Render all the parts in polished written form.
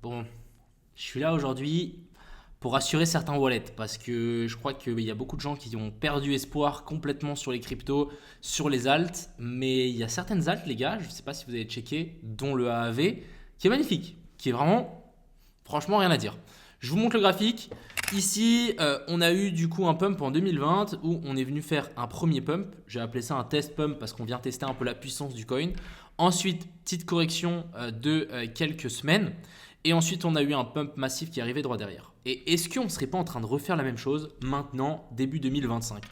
Bon, je suis là aujourd'hui pour rassurer certains wallets parce que je crois qu'il y a beaucoup de gens qui ont perdu espoir complètement sur les cryptos, sur les alts, mais il y a certaines alts, les gars, je ne sais pas si vous avez checké, dont le AAV, qui est magnifique, qui est vraiment, franchement, rien à dire. Je vous montre le graphique. Ici, on a eu du coup un pump en 2020 où on est venu faire un premier pump. J'ai appelé ça un test pump parce qu'on vient tester un peu la puissance du coin. Ensuite, petite correction de quelques semaines. Et ensuite, on a eu un pump massif qui est arrivé droit derrière. Et est-ce qu'on ne serait pas en train de refaire la même chose maintenant, début 2025?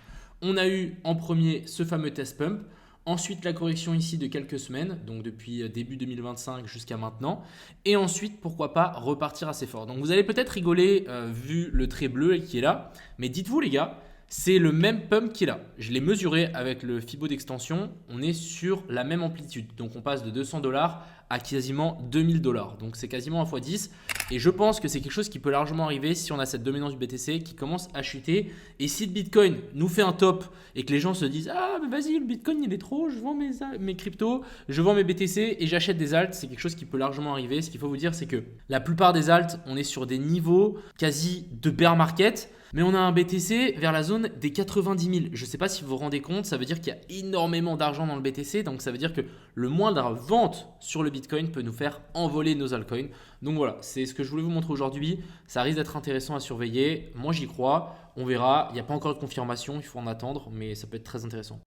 On a eu en premier ce fameux test pump. Ensuite, la correction ici de quelques semaines, donc depuis début 2025 jusqu'à maintenant. Et ensuite, pourquoi pas repartir assez fort. Donc vous allez peut-être rigoler vu le trait bleu qui est là. Mais dites-vous les gars, c'est le même pump qui est là. Je l'ai mesuré avec le Fibo d'extension. On est sur la même amplitude. Donc on passe de 200 dollars à quasiment 2000 dollars. Donc c'est quasiment 1 fois 10. Et je pense que c'est quelque chose qui peut largement arriver si on a cette dominance du BTC qui commence à chuter. Et si le Bitcoin nous fait un top et que les gens se disent ah mais vas-y le Bitcoin il est trop, je vends mes cryptos, je vends mes BTC et j'achète des alts, c'est quelque chose qui peut largement arriver. Ce qu'il faut vous dire c'est que la plupart des alts on est sur des niveaux quasi de bear market. Mais on a un BTC vers la zone des 90 000. Je ne sais pas si vous vous rendez compte, ça veut dire qu'il y a énormément d'argent dans le BTC. Donc ça veut dire que le moindre vente sur le Bitcoin peut nous faire envoler nos altcoins. Donc voilà, c'est ce que je voulais vous montrer aujourd'hui. Ça risque d'être intéressant à surveiller. Moi j'y crois. On verra. Il n'y a pas encore de confirmation, il faut en attendre. Mais ça peut être très intéressant.